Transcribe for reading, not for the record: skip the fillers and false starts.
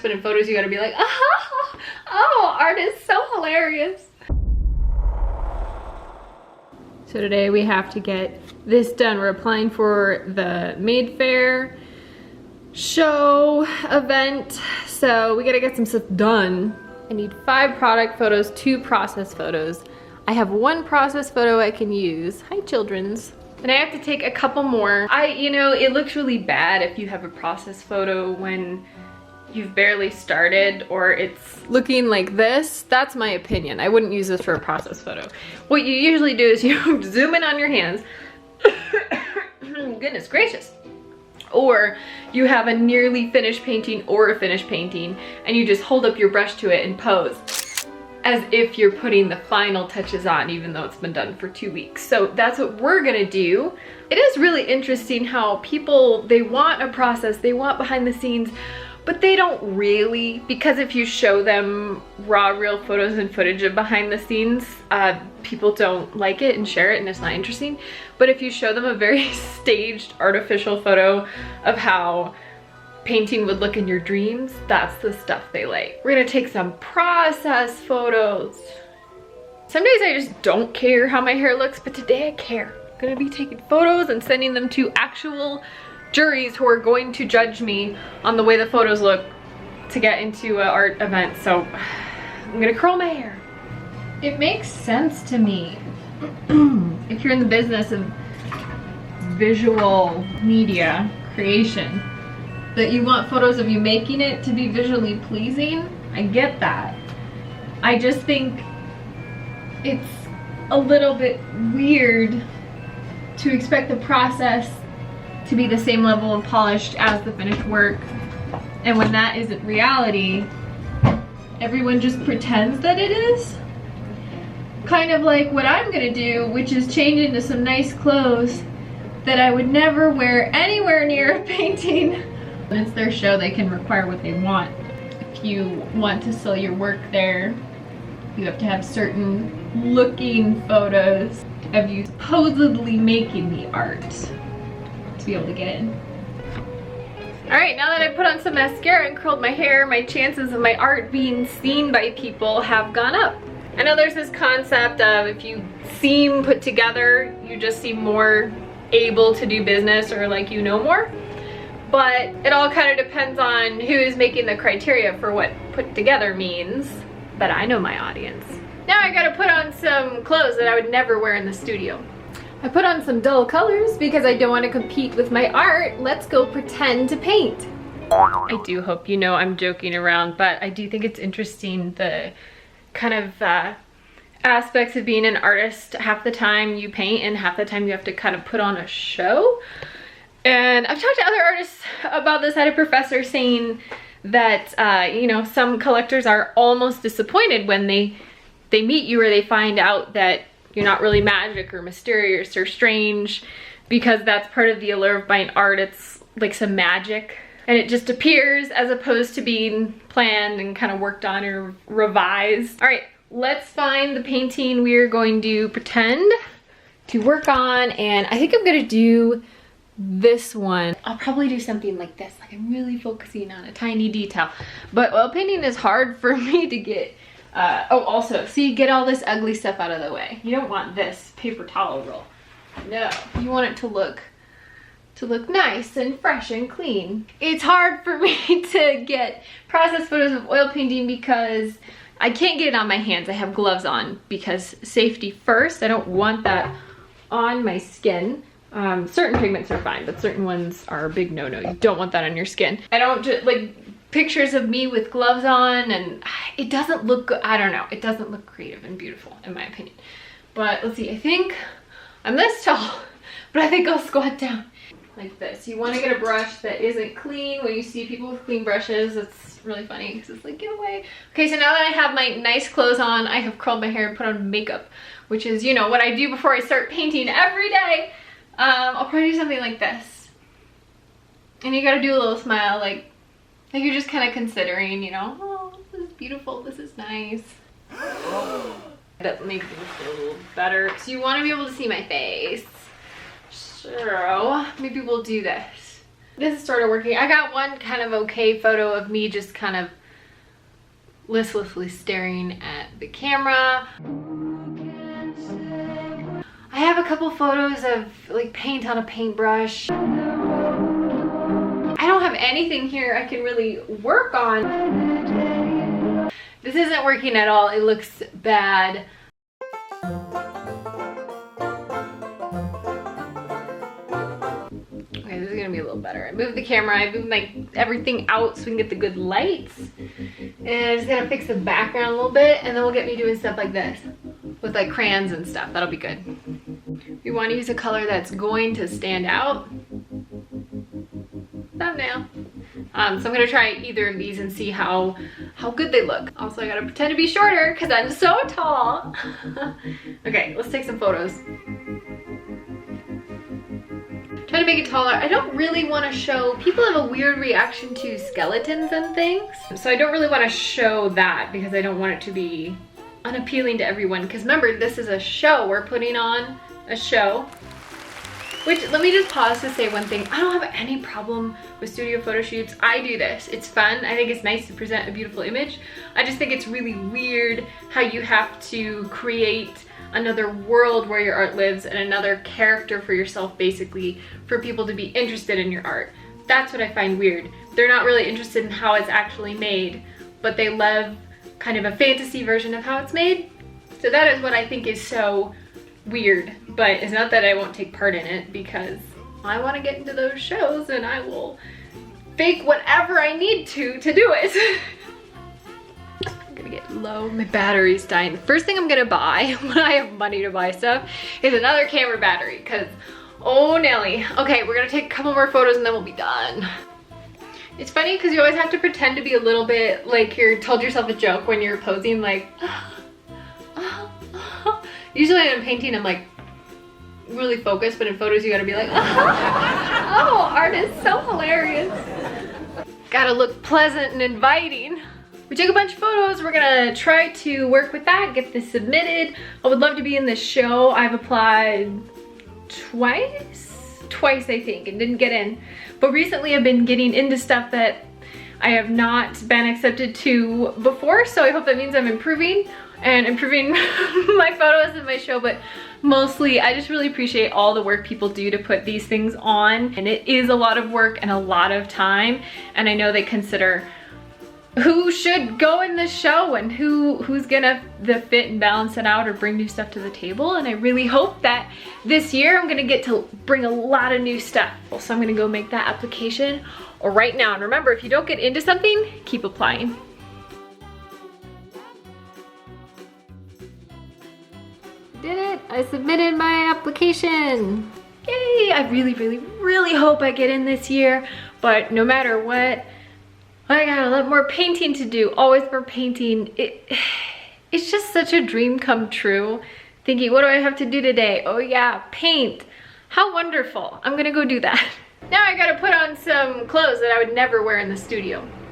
But in photos, you gotta be like, oh, art is so hilarious. So today we have to get this done. We're applying for the Made Fair show event. So we gotta get some stuff done. I need 5 product photos, 2 process photos. I have 1 process photo I can use. Hi, children's. And I have to take a couple more. You know, it looks really bad if you have a process photo when you've barely started or it's looking like this. That's my opinion. I wouldn't use this for a process photo. What you usually do is you zoom in on your hands. Goodness gracious. Or you have a nearly finished painting or a finished painting and you just hold up your brush to it and pose as if you're putting the final touches on, even though it's been done for 2 weeks. So that's what we're gonna do. It is really interesting how people, they want a process, they want behind the scenes, but they don't really, because if you show them raw, real photos and footage of behind the scenes, people don't like it and share it and it's not interesting. But if you show them a very staged, artificial photo of how painting would look in your dreams, that's the stuff they like. We're gonna take some process photos. Some days I just don't care how my hair looks, but today I care. I'm gonna be taking photos and sending them to actual juries who are going to judge me on the way the photos look to get into an art event. So I'm gonna curl my hair. It makes sense to me if you're in the business of visual media creation that you want photos of you making it to be visually pleasing. I get that. I just think it's a little bit weird to expect the process to be the same level of polished as the finished work. And when that isn't reality, everyone just pretends that it is. Kind of like what I'm gonna do, which is change into some nice clothes that I would never wear anywhere near a painting. When it's their show, they can require what they want. If you want to sell your work there, you have to have certain looking photos of you supposedly making the art to be able to get in. All right, now that I put on some mascara and curled my hair, my chances of my art being seen by people have gone up. I know there's this concept of if you seem put together, you just seem more able to do business or like you know more. But it all kind of depends on who is making the criteria for what put together means. But I know my audience. Now I gotta put on some clothes that I would never wear in the studio. I put on some dull colors because I don't want to compete with my art. Let's go pretend to paint. I do hope you know I'm joking around, but I do think it's interesting the kind of aspects of being an artist. Half the time you paint and half the time you have to kind of put on a show. And I've talked to other artists about this. I had a professor saying that, you know, some collectors are almost disappointed when they meet you or they find out that you're not really magic or mysterious or strange, because that's part of the allure of buying art. It's like some magic and it just appears as opposed to being planned and kind of worked on or revised. All right, let's find the painting we're going to pretend to work on. And I think I'm gonna do this one. I'll probably do something like this, like I'm really focusing on a tiny detail. But oil painting is hard for me to get. Oh, also, see, get all this ugly stuff out of the way. You don't want this paper towel roll. No, you want it to look nice and fresh and clean. It's hard for me to get process photos of oil painting because I can't get it on my hands. I have gloves on because safety first. I don't want that on my skin. Certain pigments are fine, but certain ones are a big no-no. You don't want that on your skin. I don't just like pictures of me with gloves on, and it doesn't look good. I don't know. It doesn't look creative and beautiful in my opinion. But let's see, I think I'm this tall, but I think I'll squat down like this. You want to get a brush that isn't clean. When you see people with clean brushes, it's really funny because it's like, get away. Okay, so now that I have my nice clothes on, I have curled my hair and put on makeup, which is, you know, what I do before I start painting every day. I'll probably do something like this. And you gotta do a little smile, like you're just kind of considering, you know, oh, this is beautiful, this is nice. That makes me feel a little better. So you want to be able to see my face. So maybe we'll do this. This is sort of working. I got one kind of okay photo of me just kind of listlessly staring at the camera. I have a couple photos of like paint on a paintbrush. I don't have anything here I can really work on. This isn't working at all. It looks bad. Okay, this is gonna be a little better. I moved the camera, I moved my everything out so we can get the good lights. And I'm just gonna fix the background a little bit, and then we'll get me doing stuff like this with like crayons and stuff. That'll be good. We want to use a color that's going to stand out. Thumbnail. So I'm gonna try either of these and see how good they look. Also, I gotta pretend to be shorter because I'm so tall. Okay, let's take some photos. Try to make it taller. I don't really want to show, people have a weird reaction to skeletons and things. So I don't really want to show that because I don't want it to be unappealing to everyone. Because remember, this is a show. We're putting on a show. Which, let me just pause to say one thing. I don't have any problem with studio photo shoots. I do this. It's fun. I think it's nice to present a beautiful image. I just think it's really weird how you have to create another world where your art lives and another character for yourself, basically, for people to be interested in your art. That's what I find weird. They're not really interested in how it's actually made, but they love kind of a fantasy version of how it's made. So that is what I think is so weird, but it's not that I won't take part in it, because I want to get into those shows and I will fake whatever I need to do it. I'm gonna get low, my battery's dying. The first thing I'm gonna buy when I have money to buy stuff is another camera battery, because oh Nelly. Okay, we're gonna take a couple more photos and then we'll be done. It's funny because you always have to pretend to be a little bit like you're told yourself a joke when you're posing, like usually when I'm painting I'm like really focused, but in photos you gotta be like oh, art is so hilarious. Gotta look pleasant and inviting. We took a bunch of photos. We're gonna try to work with that, get this submitted. I would love to be in this show. I've applied twice I think, and didn't get in. But recently I've been getting into stuff that I have not been accepted to before, so I hope that means I'm improving my photos in my show. But mostly I just really appreciate all the work people do to put these things on, and it is a lot of work and a lot of time, and I know they consider who should go in this show and who's gonna fit and balance it out or bring new stuff to the table. And I really hope that this year I'm gonna get to bring a lot of new stuff. So I'm gonna go make that application right now. And remember, if you don't get into something, keep applying. Did it! I submitted my application. Yay! I really hope I get in this year, but no matter what, I got a lot more painting to do, always more painting. It's just such a dream come true. Thinking, what do I have to do today? Oh yeah, paint. How wonderful. I'm gonna go do that. Now I gotta put on some clothes that I would never wear in the studio.